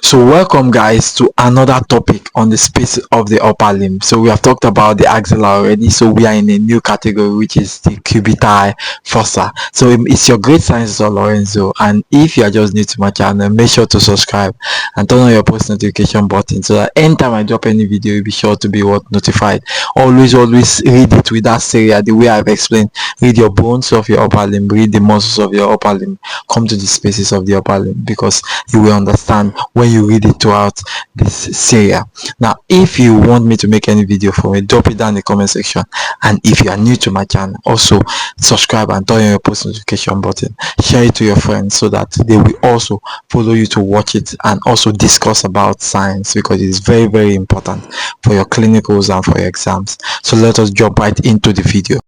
So welcome guys to another topic on the space of the upper limb. So we have talked about the axilla already, so we are in a new category which is the cubital fossa. So it's your great science of Lorenzo, and if you are just new to my channel, make sure to subscribe and turn on your post notification button so that anytime I drop any video you'll be sure to be notified. Always read it with that area the way I've explained. Read your bones of your upper limb, read the muscles of your upper limb, come to the spaces of the upper limb, because you will understand when you read it throughout this area. Now if you want me to make any video for it, drop it down in the comment section, and if you are new to my channel, also subscribe and turn on your post notification button. Share it to your friends so that they will also follow you to watch it and also discuss about science, because it is very important for your clinicals and for your exams. So let us jump right into the video.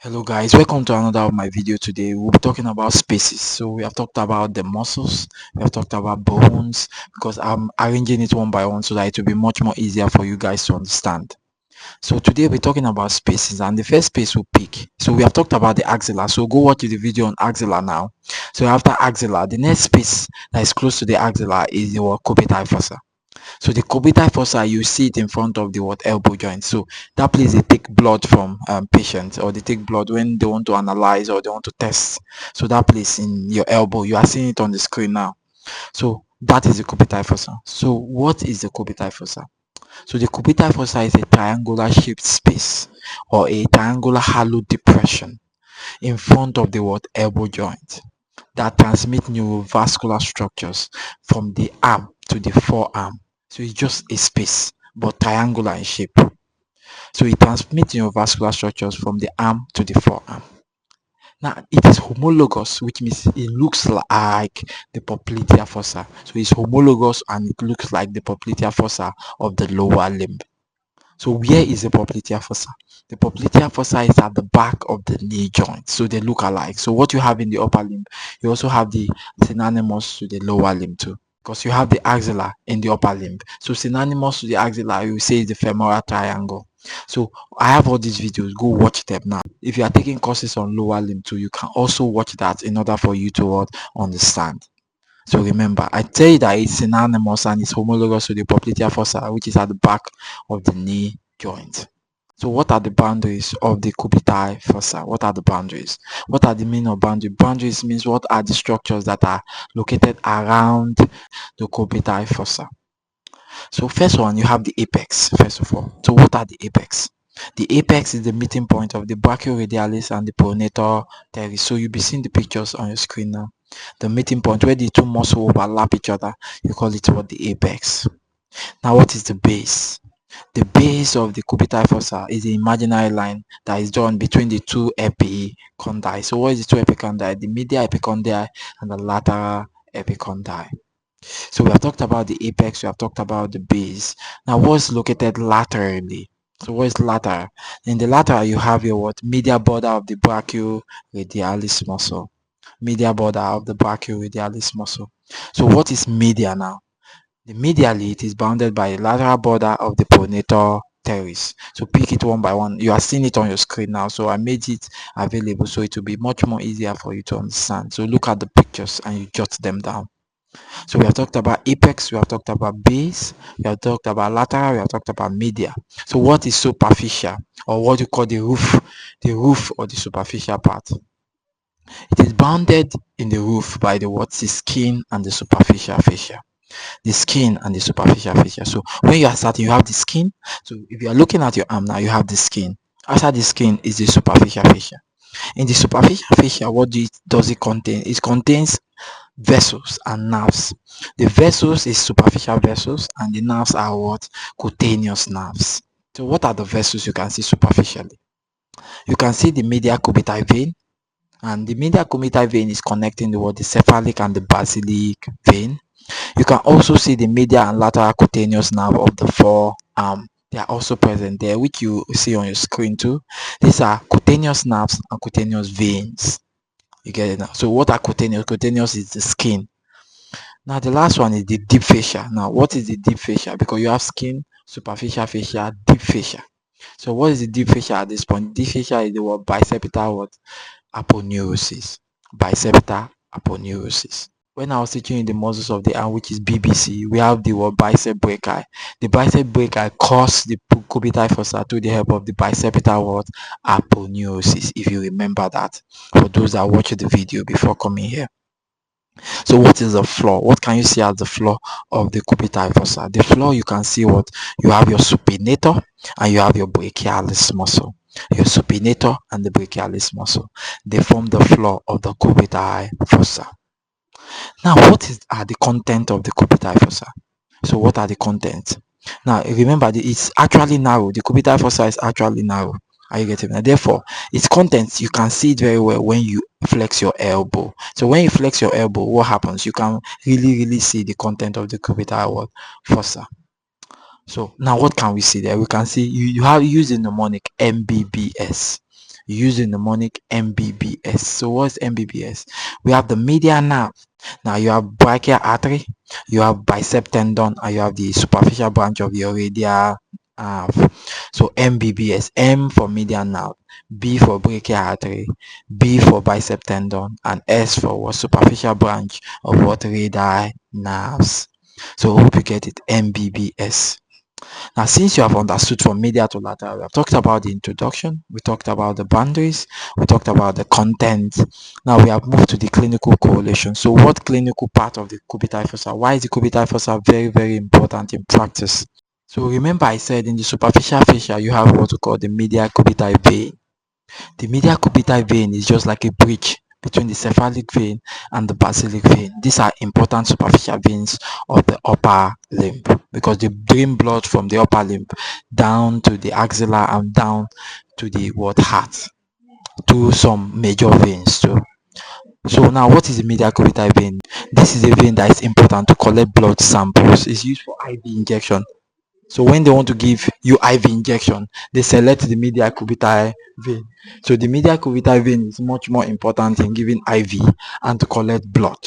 Hello guys, welcome to another of my video. Today we'll be talking about spaces. So we have talked about the muscles, we have talked about bones, because I'm arranging it one by one so that it will be much more easier for you guys to understand. So today we're talking about spaces, and the first space we'll pick, so we have talked about the axilla, so go watch the video on axilla now. So after axilla, the next space that is close to the axilla is the cubital fossa. So the cubital fossa, you see it in front of the elbow joint. So that place they take blood from patients, or they take blood when they want to analyze or they want to test. So that place in your elbow, you are seeing it on the screen now. So that is the cubital fossa. So what is the cubital fossa? So the cubital fossa is a triangular shaped space, or a triangular hollow depression in front of the elbow joint that transmit neurovascular structures from the arm to the forearm. So it's just a space but triangular in shape. So it transmits neurovascular structures from the arm to the forearm. Now it is homologous, which means it looks like the popliteal fossa. So it's homologous and it looks like the popliteal fossa of the lower limb. So where is the popliteal fossa? The popliteal fossa is at the back of the knee joint, so they look alike. So what you have in the upper limb, you also have the synonymous to the lower limb too, because you have the axilla in the upper limb. So synonymous to the axilla, you say is the femoral triangle. So I have all these videos, go watch them now. If you are taking courses on lower limb too, you can also watch that in order for you to understand. So remember, I tell you that it's synonymous and it's homologous to the popliteal fossa, which is at the back of the knee joint. So what are the boundaries of the cubital fossa? What are the boundaries? What are the meaning of boundary? Boundaries means what are the structures that are located around the cubital fossa. So first one, you have the apex, first of all. So what are the apex? The apex is the meeting point of the brachioradialis and the pronator teres. So you'll be seeing the pictures on your screen now. The meeting point where the two muscles overlap each other, you call it what? The apex. Now what is the base? The base of the cubital fossa is the imaginary line that is drawn between the two epicondyli. So what is the two epicondyli? The medial epicondyle and the lateral epicondyle. So we have talked about the apex, we have talked about the base. Now what's located laterally? So what is lateral? In the lateral you have your medial border of the brachioradialis muscle. Medial border of the brachioradialis muscle. So what is medial now? The medially it is bounded by the lateral border of the pronator teres. So pick it one by one. You are seeing it on your screen now, so I made it available so it will be much more easier for you to understand. So look at the pictures and you jot them down. So we have talked about apex, we have talked about base, we have talked about lateral, we have talked about medial. So what is superficial, or what you call the roof or the superficial part? It is bounded in the roof by the skin and the superficial fascia. The skin and the superficial fascia. So when you are starting, you have the skin. So if you are looking at your arm now, you have the skin. After the skin is the superficial fascia. In the superficial fascia, what does it contain? It contains vessels and nerves. The vessels is superficial vessels, and the nerves are what? Cutaneous nerves. So what are the vessels you can see superficially? You can see the medial cubital vein, and the medial cubital vein is connecting the cephalic and the basilic vein. You can also see the medial and lateral cutaneous nerve of the forearm. They are also present there, which you see on your screen too. These are cutaneous nerves and cutaneous veins. You get it now? So what are cutaneous? Cutaneous is the skin. Now the last one is the deep fascia. Now what is the deep fascia? Because you have skin, superficial fascia, deep fascia. So what is the deep fascia at this point? Deep fascia is the bicipital aponeurosis. Bicipital aponeurosis. when I was teaching you the muscles of the arm, which is BBC, we have the word bicep brachii. The bicep brachii cause the cubital fossa through the help of the bicipital what aponeurosis, if you remember that, for those that watched the video before coming here. So what is the floor? What can you see as the floor of the cubital fossa? The floor, you can see what you have: your supinator and you have your brachialis muscle. Your supinator and the brachialis muscle, they form the floor of the cubital fossa. Now, are the content of the cubital fossa? So what are the contents? Now, remember, it's actually narrow. The cubital fossa is actually narrow. Are you getting me? Therefore, its contents, you can see it very well when you flex your elbow. So when you flex your elbow, what happens? You can really see the content of the cubital fossa. So now what can we see there? We can see you have used the mnemonic MBBS. You use the mnemonic MBBS. So what's MBBS? We have the medial nerve. Now you have brachial artery, you have bicep tendon, and you have the superficial branch of your radial nerve. So MBBS: M for medial nerve, B for brachial artery, B for bicep tendon, and S for what? Superficial branch of what? Radial nerves. So hope you get it. MBBS. Now, since you have understood from medial to lateral, we have talked about the introduction, we talked about the boundaries, we talked about the content. Now we have moved to the clinical correlation. So what clinical part of the cubital fossa? Why is the cubital fossa very important in practice? So remember I said in the superficial fascia, you have what we call the medial cubital vein. The medial cubital vein is just like a bridge between the cephalic vein and the basilic vein. These are important superficial veins of the upper limb because they bring blood from the upper limb down to the axilla and down to the heart to some major veins too. So now, what is the medial cubital vein? This is a vein that is important to collect blood samples. It's used for IV injection. So when they want to give you IV injection, they select the medial cubital vein. So the medial cubital vein is much more important in giving IV and to collect blood.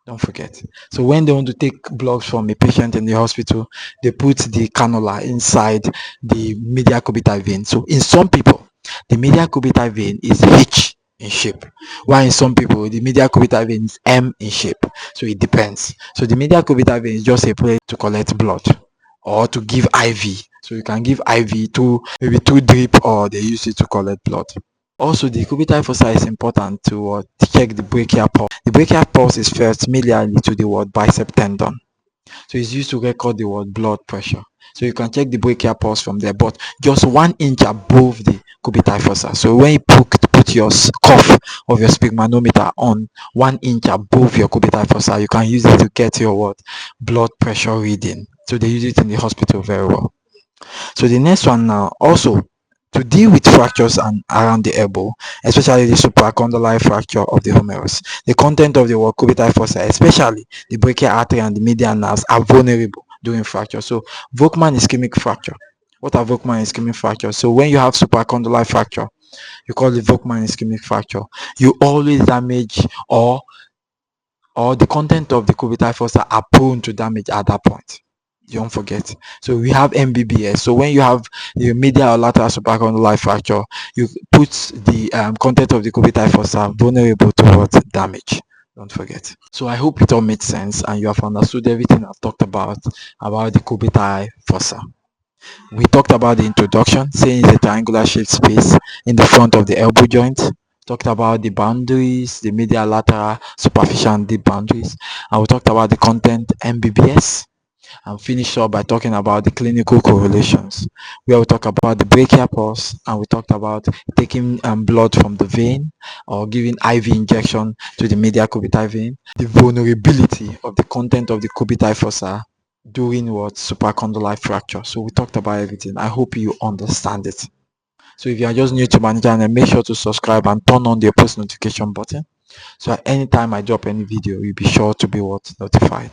Don't forget. So when they want to take blood from a patient in the hospital, they put the cannula inside the medial cubital vein. So in some people, the medial cubital vein is H in shape, while in some people the medial cubital vein is M in shape. So it depends. So the medial cubital vein is just a place to collect blood or to give IV. So you can give IV to maybe 2 drip, or they use it to collect blood. Also, the cubital fossa is important to check the brachial pulse. The brachial pulse is felt familiarly to the bicep tendon. So it's used to record the blood pressure. So you can check the brachial pulse from there, but just 1 inch above the cubital fossa. So when you put your cuff of your sphygmanometer on 1 inch above your cubital fossa, you can use it to get your blood pressure reading. So they use it in the hospital very well. So the next one now, also to deal with fractures and around the elbow, especially the supracondylar fracture of the humerus, the content of the cubital fossa, especially the brachial artery and the medial nerves, are vulnerable during fracture. So Volkmann ischemic fracture. What are Volkmann ischemic fracture? So when you have supracondylar fracture, you call it Volkmann ischemic fracture. You always damage, or the content of the cubital fossa are prone to damage at that point. Don't forget. So we have MBBS. So when you have the medial or lateral supracondylar fracture, you put the content of the cubital fossa vulnerable towards damage. Don't forget. So I hope it all made sense and you have understood everything I've talked about the cubital fossa. We talked about the introduction, saying it's a triangular shaped space in the front of the elbow joint. Talked about the boundaries, the medial, lateral, superficial, and deep boundaries. And we talked about the content, MBBS. And finish up by talking about the clinical correlations, where we talk about the brachial pulse and we talked about taking blood from the vein or giving IV injection to the medial cubital vein, the vulnerability of the content of the cubital fossa during supracondylar fracture. So we talked about everything. I hope you understand it. So if you are just new to my channel, make sure to subscribe and turn on the post notification button, so at any time I drop any video, you'll be sure to be notified.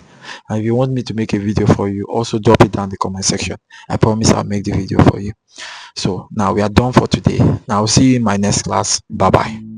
And if you want me to make a video for you, also drop it down in the comment section. I promise I'll make the video for you. So now we are done for today. Now I'll see you in my next class. Bye bye.